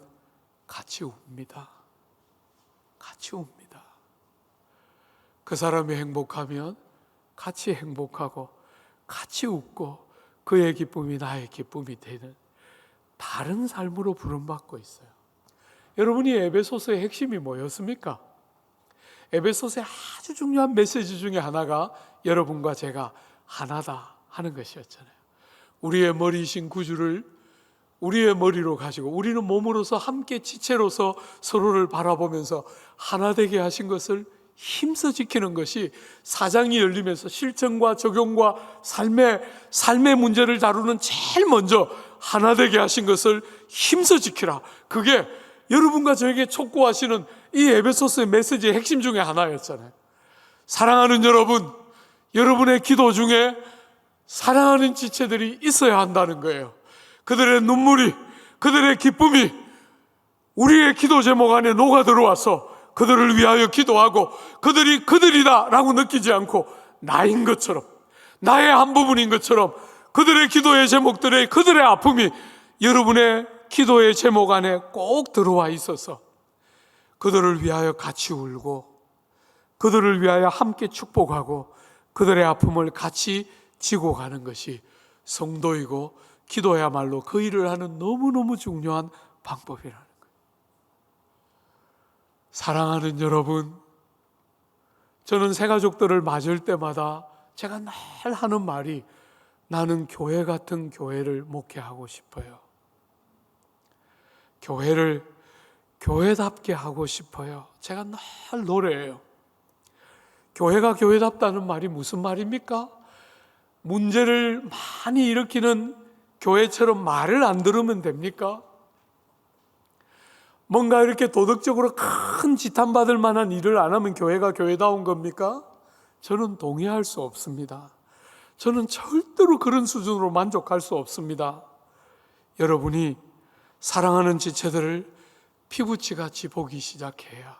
같이 웁니다. 같이 웁니다. 그 사람이 행복하면 같이 행복하고 같이 웃고 그의 기쁨이 나의 기쁨이 되는 다른 삶으로 부름받고 있어요. 여러분이 에베소서의 핵심이 뭐였습니까? 에베소서의 아주 중요한 메시지 중에 하나가 여러분과 제가 하나다 하는 것이었잖아요. 우리의 머리이신 구주를 우리의 머리로 가지고 우리는 몸으로서 함께 지체로서 서로를 바라보면서 하나 되게 하신 것을 힘써 지키는 것이 사장이 열리면서 실천과 적용과 삶의 문제를 다루는 제일 먼저 하나 되게 하신 것을 힘써 지키라. 그게 여러분과 저에게 촉구하시는 이 에베소서의 메시지의 핵심 중에 하나였잖아요. 사랑하는 여러분, 여러분의 기도 중에 사랑하는 지체들이 있어야 한다는 거예요. 그들의 눈물이, 그들의 기쁨이 우리의 기도 제목 안에 녹아 들어와서 그들을 위하여 기도하고 그들이 그들이다 라고 느끼지 않고 나인 것처럼, 나의 한 부분인 것처럼 그들의 기도의 제목들의 그들의 아픔이 여러분의 기도의 제목 안에 꼭 들어와 있어서 그들을 위하여 같이 울고 그들을 위하여 함께 축복하고 그들의 아픔을 같이 지고 가는 것이 성도이고 기도야말로 그 일을 하는 너무너무 중요한 방법이라는 거예요. 사랑하는 여러분, 저는 새가족들을 맞을 때마다 제가 늘 하는 말이 나는 교회 같은 교회를 목회하고 싶어요. 교회를 교회답게 하고 싶어요. 제가 늘 노래해요. 교회가 교회답다는 말이 무슨 말입니까? 문제를 많이 일으키는 교회처럼 말을 안 들으면 됩니까? 뭔가 이렇게 도덕적으로 큰 지탄받을 만한 일을 안 하면 교회가 교회다운 겁니까? 저는 동의할 수 없습니다. 저는 절대로 그런 수준으로 만족할 수 없습니다. 여러분이 사랑하는 지체들을 피부치같이 보기 시작해야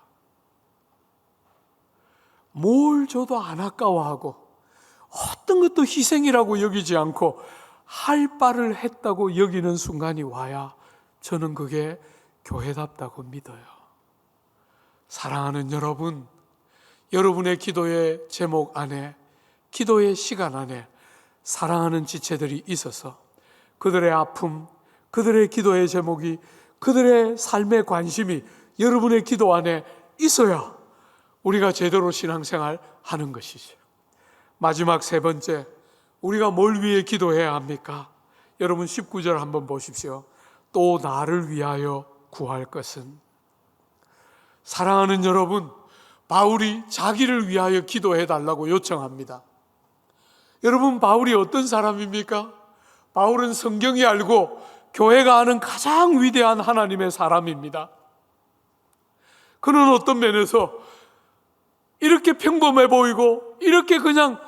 뭘 줘도 안 아까워하고 어떤 것도 희생이라고 여기지 않고 할 바를 했다고 여기는 순간이 와야 저는 그게 교회답다고 믿어요. 사랑하는 여러분, 여러분의 기도의 제목 안에, 기도의 시간 안에 사랑하는 지체들이 있어서 그들의 아픔, 그들의 기도의 제목이, 그들의 삶의 관심이 여러분의 기도 안에 있어야 우리가 제대로 신앙생활 하는 것이죠. 마지막 세 번째, 우리가 뭘 위해 기도해야 합니까? 여러분 19절 한번 보십시오. 또 나를 위하여 구할 것은. 사랑하는 여러분, 바울이 자기를 위하여 기도해 달라고 요청합니다. 여러분, 바울이 어떤 사람입니까? 바울은 성경이 알고 교회가 아는 가장 위대한 하나님의 사람입니다. 그는 어떤 면에서 이렇게 평범해 보이고 이렇게 그냥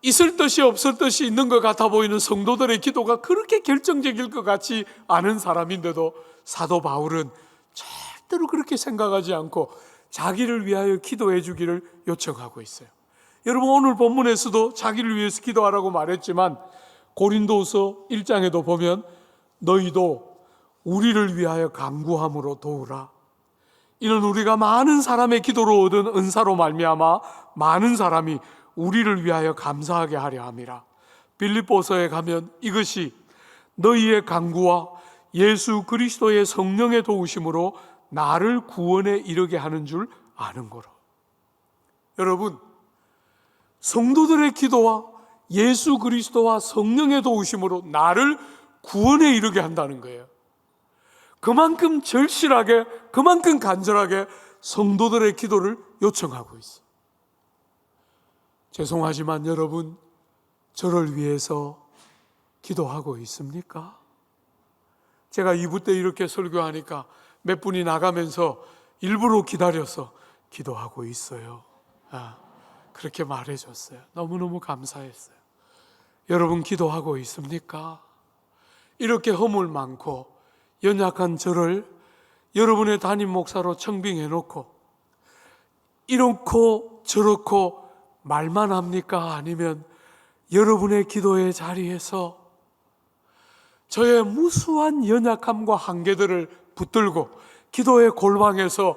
있을 듯이 없을 듯이 있는 것 같아 보이는 성도들의 기도가 그렇게 결정적일 것 같지 않은 사람인데도 사도 바울은 절대로 그렇게 생각하지 않고 자기를 위하여 기도해 주기를 요청하고 있어요. 여러분, 오늘 본문에서도 자기를 위해서 기도하라고 말했지만 고린도서 1장에도 보면 너희도 우리를 위하여 간구함으로 도우라. 이는 우리가 많은 사람의 기도로 얻은 은사로 말미암아 많은 사람이 우리를 위하여 감사하게 하려 함이라. 빌립보서에 가면 이것이 너희의 간구와 예수 그리스도의 성령의 도우심으로 나를 구원에 이르게 하는 줄 아는 거로. 여러분, 성도들의 기도와 예수 그리스도와 성령의 도우심으로 나를 구원에 이르게 한다는 거예요. 그만큼 절실하게, 그만큼 간절하게 성도들의 기도를 요청하고 있어요. 죄송하지만 여러분, 저를 위해서 기도하고 있습니까? 제가 2부 때 이렇게 설교하니까 몇 분이 나가면서 일부러 기다려서 기도하고 있어요. 그렇게 말해줬어요. 너무너무 감사했어요. 여러분, 기도하고 있습니까? 이렇게 허물 많고 연약한 저를 여러분의 담임 목사로 청빙해 놓고 이렇고 저렇고 말만 합니까? 아니면 여러분의 기도의 자리에서 저의 무수한 연약함과 한계들을 붙들고 기도의 골방에서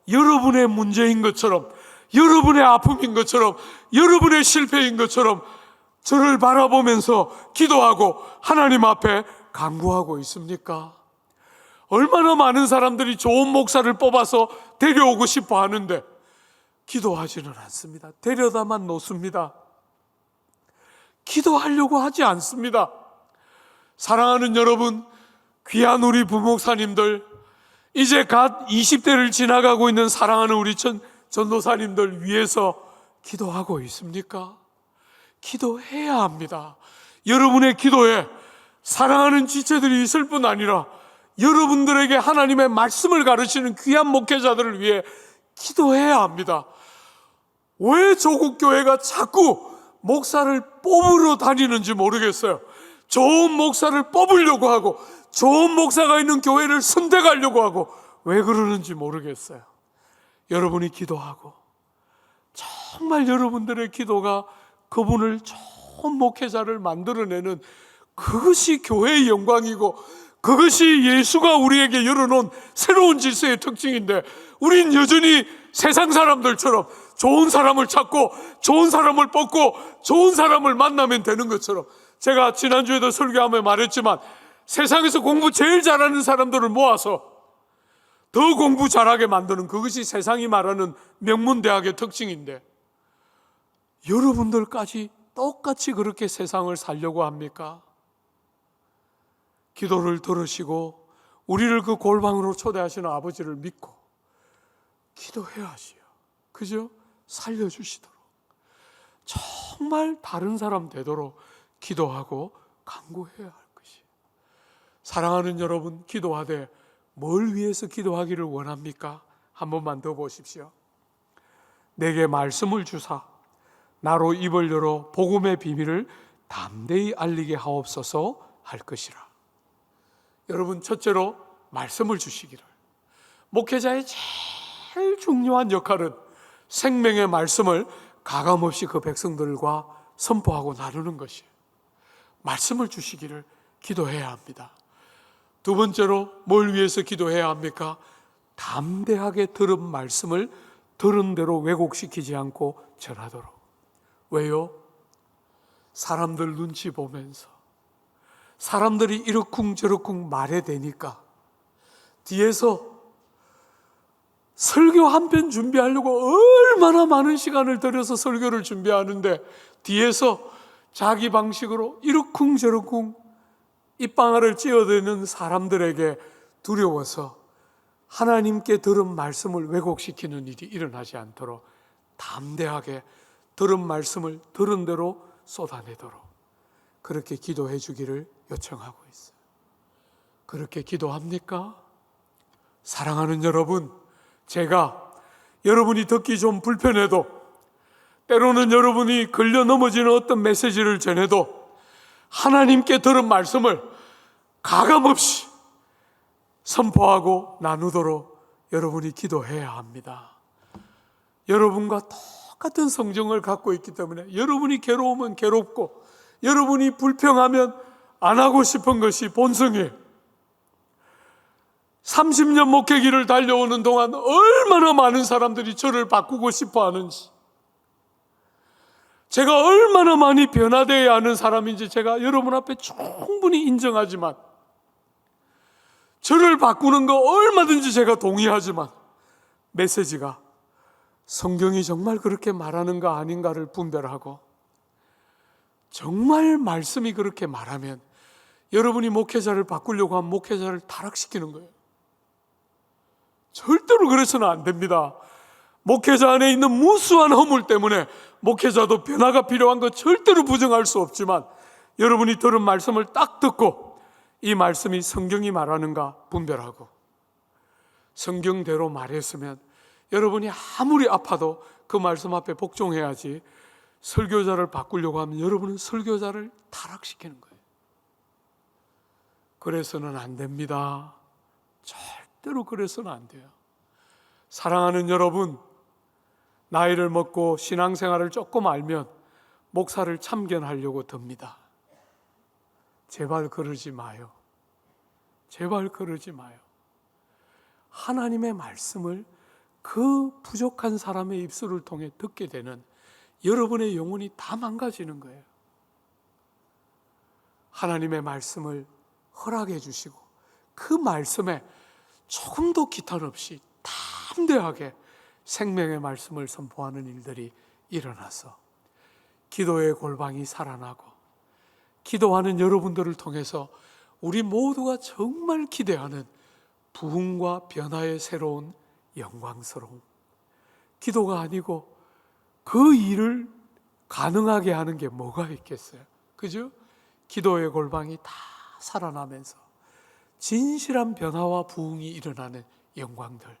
여러분의 문제인 것처럼, 여러분의 아픔인 것처럼, 여러분의 실패인 것처럼 저를 바라보면서 기도하고 하나님 앞에 간구하고 있습니까? 얼마나 많은 사람들이 좋은 목사를 뽑아서 데려오고 싶어 하는데 기도하지는 않습니다. 데려다만 놓습니다. 기도하려고 하지 않습니다. 사랑하는 여러분, 귀한 우리 부목사님들, 이제 갓 20대를 지나가고 있는 사랑하는 우리 전도사님들 위해서 기도하고 있습니까? 기도해야 합니다. 여러분의 기도에 사랑하는 지체들이 있을 뿐 아니라 여러분들에게 하나님의 말씀을 가르치는 귀한 목회자들을 위해 기도해야 합니다. 왜 조국 교회가 자꾸 목사를 뽑으러 다니는지 모르겠어요. 좋은 목사를 뽑으려고 하고 좋은 목사가 있는 교회를 선택하려고 하고 왜 그러는지 모르겠어요. 여러분이 기도하고 정말 여러분들의 기도가 그분을 좋은 목회자를 만들어내는 그것이 교회의 영광이고 그것이 예수가 우리에게 열어놓은 새로운 질서의 특징인데 우린 여전히 세상 사람들처럼 좋은 사람을 찾고 좋은 사람을 뽑고 좋은 사람을 만나면 되는 것처럼, 제가 지난주에도 설교하며 말했지만 세상에서 공부 제일 잘하는 사람들을 모아서 더 공부 잘하게 만드는, 그것이 세상이 말하는 명문대학의 특징인데, 여러분들까지 똑같이 그렇게 세상을 살려고 합니까? 기도를 들으시고 우리를 그 골방으로 초대하시는 아버지를 믿고 기도해야지요. 그죠? 살려주시도록, 정말 다른 사람 되도록 기도하고 간구해야 할 것이. 사랑하는 여러분, 기도하되 뭘 위해서 기도하기를 원합니까? 한 번만 더 보십시오. 내게 말씀을 주사 나로 입을 열어 복음의 비밀을 담대히 알리게 하옵소서 할 것이라. 여러분, 첫째로 말씀을 주시기를. 목회자의 제일 중요한 역할은 생명의 말씀을 가감없이 그 백성들과 선포하고 나누는 것이에요. 말씀을 주시기를 기도해야 합니다. 두 번째로 뭘 위해서 기도해야 합니까? 담대하게 들은 말씀을 들은 대로 왜곡시키지 않고 전하도록. 왜요? 사람들 눈치 보면서 사람들이 이러쿵저러쿵 말해 대니까 뒤에서 설교 한 편 준비하려고 얼마나 많은 시간을 들여서 설교를 준비하는데 뒤에서 자기 방식으로 이러쿵저러쿵 입방아를 찧어대는 사람들에게 두려워서 하나님께 들은 말씀을 왜곡시키는 일이 일어나지 않도록 담대하게 들은 말씀을 들은 대로 쏟아내도록 그렇게 기도해 주기를 요청하고 있어요. 그렇게 기도합니까? 사랑하는 여러분, 제가 여러분이 듣기 좀 불편해도, 때로는 여러분이 걸려 넘어지는 어떤 메시지를 전해도 하나님께 들은 말씀을 가감없이 선포하고 나누도록 여러분이 기도해야 합니다. 여러분과 똑같은 성정을 갖고 있기 때문에 여러분이 괴로우면 괴롭고 여러분이 불평하면 안 하고 싶은 것이 본성이에요. 30년 목회길을 달려오는 동안 얼마나 많은 사람들이 저를 바꾸고 싶어 하는지, 제가 얼마나 많이 변화되어야 하는 사람인지 제가 여러분 앞에 충분히 인정하지만, 저를 바꾸는 거 얼마든지 제가 동의하지만, 메시지가 성경이 정말 그렇게 말하는가 아닌가를 분별하고, 정말 말씀이 그렇게 말하면 여러분이 목회자를 바꾸려고 하면 목회자를 타락시키는 거예요. 절대로 그래서는 안 됩니다. 목회자 안에 있는 무수한 허물 때문에 목회자도 변화가 필요한 거 절대로 부정할 수 없지만, 여러분이 들은 말씀을 딱 듣고 이 말씀이 성경이 말하는가 분별하고 성경대로 말했으면 여러분이 아무리 아파도 그 말씀 앞에 복종해야지, 설교자를 바꾸려고 하면 여러분은 설교자를 타락시키는 거예요. 그래서는 안 됩니다. 절대로 그래서는 안 돼요. 사랑하는 여러분, 나이를 먹고 신앙생활을 조금 알면 목사를 참견하려고 듭니다. 제발 그러지 마요. 제발 그러지 마요. 하나님의 말씀을 그 부족한 사람의 입술을 통해 듣게 되는 여러분의 영혼이 다 망가지는 거예요. 하나님의 말씀을 허락해 주시고 그 말씀에 조금도 기탄 없이 담대하게 생명의 말씀을 선포하는 일들이 일어나서 기도의 골방이 살아나고, 기도하는 여러분들을 통해서 우리 모두가 정말 기대하는 부흥과 변화의 새로운 영광스러움, 기도가 아니고 그 일을 가능하게 하는 게 뭐가 있겠어요? 그죠? 기도의 골방이 다 살아나면서 진실한 변화와 부흥이 일어나는 영광들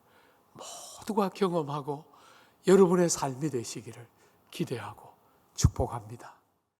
모두가 경험하고 여러분의 삶이 되시기를 기대하고 축복합니다.